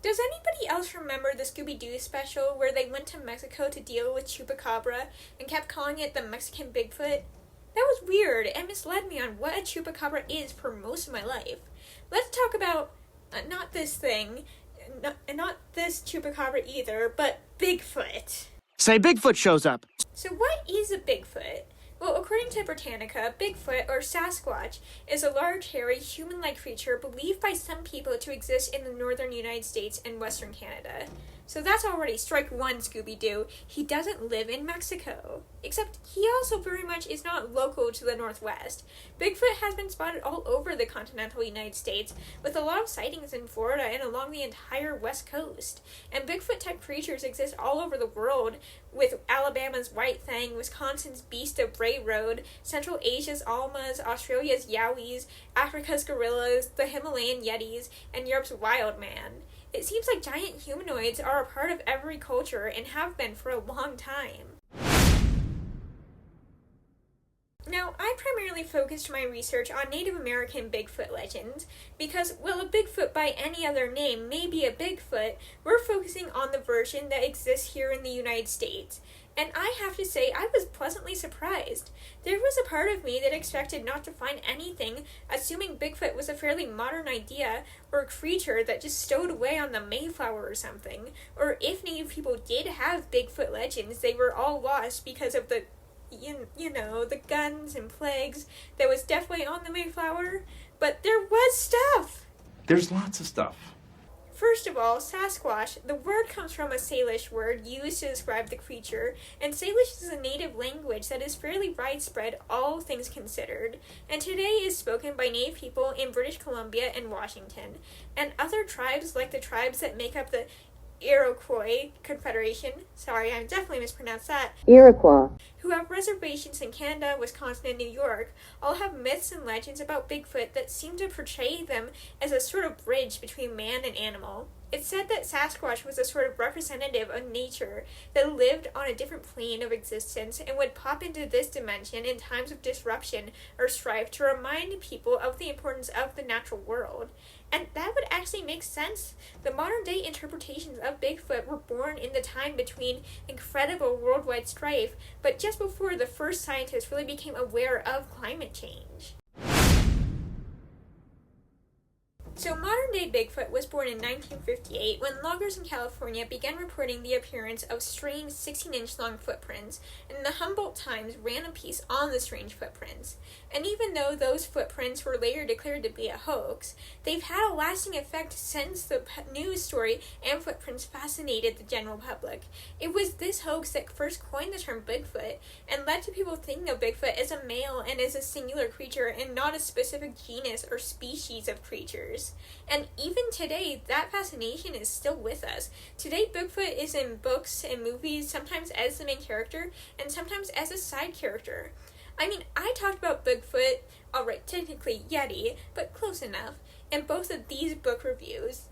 Does anybody else remember the Scooby-Doo special where they went to Mexico to deal with Chupacabra and kept calling it the Mexican Bigfoot? That was weird and misled me on what a Chupacabra is for most of my life. Let's talk about, not this thing, not this Chupacabra either, but Bigfoot. Say Bigfoot shows up. So what is a Bigfoot? Well, according to Britannica, Bigfoot, or Sasquatch, is a large, hairy, human-like creature believed by some people to exist in the northern United States and western Canada. So that's already strike one, Scooby-Doo. He doesn't live in Mexico. Except he also very much is not local to the Northwest. Bigfoot has been spotted all over the continental United States, with a lot of sightings in Florida and along the entire West Coast. And Bigfoot-type creatures exist all over the world, with Alabama's White Thing, Wisconsin's Beast of Bray Road, Central Asia's Almas, Australia's Yowies, Africa's gorillas, the Himalayan Yetis, and Europe's Wild Man. It seems like giant humanoids are a part of every culture and have been for a long time. Now, I primarily focused my research on Native American Bigfoot legends because, while a Bigfoot by any other name may be a Bigfoot, we're focusing on the version that exists here in the United States. And I have to say, I was pleasantly surprised. There was a part of me that expected not to find anything, assuming Bigfoot was a fairly modern idea, or a creature that just stowed away on the Mayflower or something. Or if Native people did have Bigfoot legends, they were all lost because of the, the guns and plagues that was definitely on the Mayflower. But there was stuff! There's lots of stuff. First of all, Sasquatch, the word comes from a Salish word used to describe the creature, and Salish is a native language that is fairly widespread, all things considered, and today is spoken by Native people in British Columbia and Washington, and other tribes like the tribes that make up the Iroquois Confederation, sorry, I definitely mispronounced that, Iroquois, who have reservations in Canada, Wisconsin, and New York, all have myths and legends about Bigfoot that seem to portray them as a sort of bridge between man and animal. It's said that Sasquatch was a sort of representative of nature that lived on a different plane of existence and would pop into this dimension in times of disruption or strife to remind people of the importance of the natural world. And that would actually make sense. The modern-day interpretations of Bigfoot were born in the time between incredible worldwide strife, but just before the first scientists really became aware of climate change. So modern-day Bigfoot was born in 1958 when loggers in California began reporting the appearance of strange 16-inch long footprints, and the Humboldt Times ran a piece on the strange footprints. And even though those footprints were later declared to be a hoax, they've had a lasting effect since the news story and footprints fascinated the general public. It was this hoax that first coined the term Bigfoot, and led to people thinking of Bigfoot as a male and as a singular creature and not a specific genus or species of creatures. And even today, that fascination is still with us. Today, Bigfoot is in books and movies, sometimes as the main character, and sometimes as a side character. I mean, I talked about Bigfoot, alright, technically Yeti, but close enough, in both of these book reviews.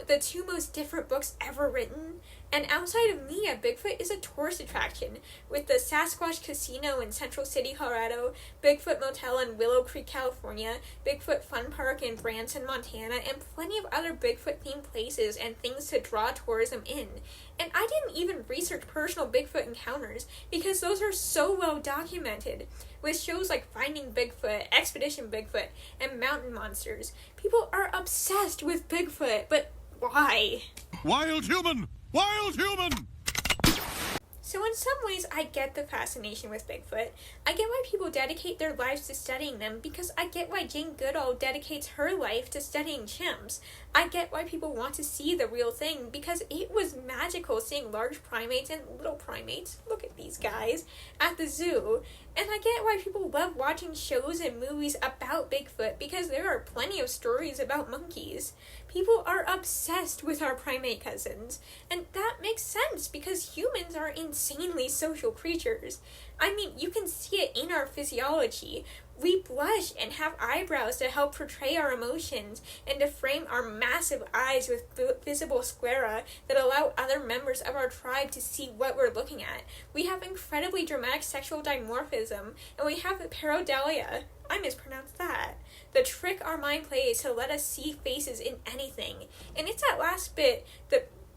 The two most different books ever written. And outside of me, Bigfoot is a tourist attraction, with the Sasquatch Casino in Central City, Colorado, Bigfoot Motel in Willow Creek, California, Bigfoot Fun Park in Branson, Montana, and plenty of other Bigfoot-themed places and things to draw tourism in. And I didn't even research personal Bigfoot encounters, because those are so well documented, with shows like Finding Bigfoot, Expedition Bigfoot, and Mountain Monsters. People are obsessed with Bigfoot, but why? Wild human! Wild human! So in some ways, I get the fascination with Bigfoot. I get why people dedicate their lives to studying them, because I get why Jane Goodall dedicates her life to studying chimps. I get why people want to see the real thing, because it was magical seeing large primates and little primates, look at these guys, at the zoo. And I get why people love watching shows and movies about Bigfoot, because there are plenty of stories about monkeys. People are obsessed with our primate cousins, and that makes sense because humans are insanely social creatures. I mean, you can see it in our physiology. We blush and have eyebrows to help portray our emotions and to frame our massive eyes with visible sclera that allow other members of our tribe to see what we're looking at. We have incredibly dramatic sexual dimorphism, and we have pareidolia. I mispronounced that. The trick our mind plays to let us see faces in anything. And it's that last bit,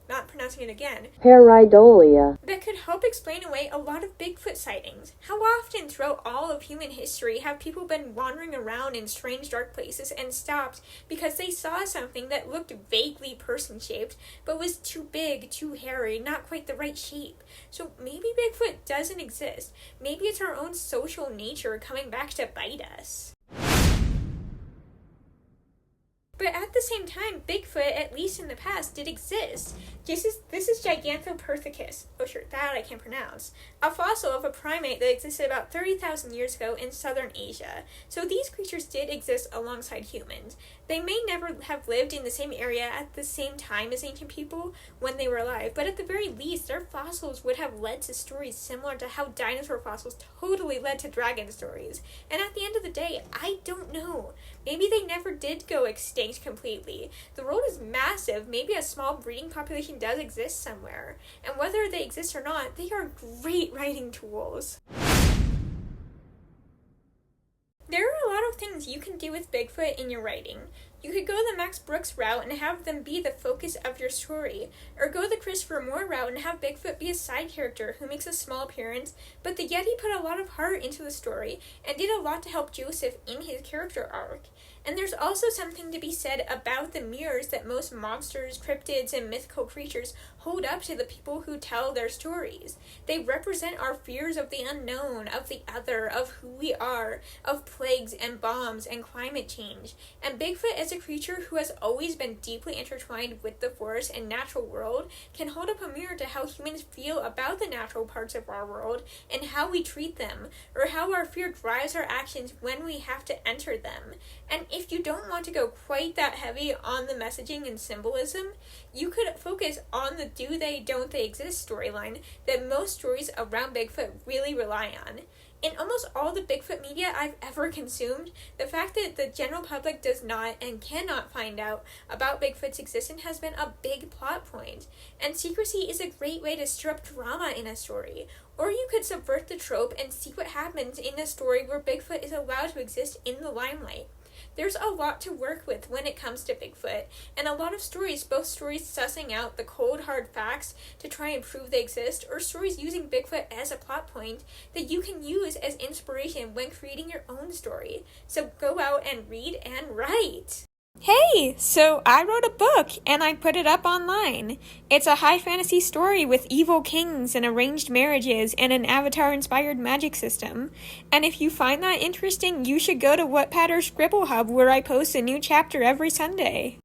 not pronouncing it again, pareidolia, that could help explain away a lot of Bigfoot sightings. How often throughout all of human history have people been wandering around in strange dark places and stopped because they saw something that looked vaguely person-shaped, but was too big, too hairy, not quite the right shape? So maybe Bigfoot doesn't exist. Maybe it's our own social nature coming back to bite us. But at the same time, Bigfoot, at least in the past, did exist. This is Gigantopithecus. Oh sure, that I can't pronounce. A fossil of a primate that existed about 30,000 years ago in southern Asia. So these creatures did exist alongside humans. They may never have lived in the same area at the same time as ancient people when they were alive, but at the very least, their fossils would have led to stories similar to how dinosaur fossils totally led to dragon stories. And at the end of the day, I don't know. Maybe they never did go extinct completely. The world is massive. Maybe a small breeding population does exist somewhere. And whether they exist or not, they are great writing tools. There are a lot of things you can do with Bigfoot in your writing. You could go the Max Brooks route and have them be the focus of your story, or go the Christopher Moore route and have Bigfoot be a side character who makes a small appearance, but the Yeti put a lot of heart into the story and did a lot to help Joseph in his character arc. And there's also something to be said about the mirrors that most monsters, cryptids, and mythical creatures hold up to the people who tell their stories. They represent our fears of the unknown, of the other, of who we are, of plagues and bombs and climate change. And Bigfoot, as a creature who has always been deeply intertwined with the forest and natural world, can hold up a mirror to how humans feel about the natural parts of our world and how we treat them, or how our fear drives our actions when we have to enter them. And if you don't want to go quite that heavy on the messaging and symbolism, you could focus on the do they, don't they exist storyline that most stories around Bigfoot really rely on. In almost all the Bigfoot media I've ever consumed, the fact that the general public does not and cannot find out about Bigfoot's existence has been a big plot point. And secrecy is a great way to stir up drama in a story. Or you could subvert the trope and see what happens in a story where Bigfoot is allowed to exist in the limelight. There's a lot to work with when it comes to Bigfoot, and a lot of stories, both stories sussing out the cold hard facts to try and prove they exist, or stories using Bigfoot as a plot point that you can use as inspiration when creating your own story. So go out and read and write! Hey, so I wrote a book and I put it up online. It's a high fantasy story with evil kings and arranged marriages and an Avatar-inspired magic system. And if you find that interesting, you should go to Wattpad or Scribble Hub where I post a new chapter every Sunday.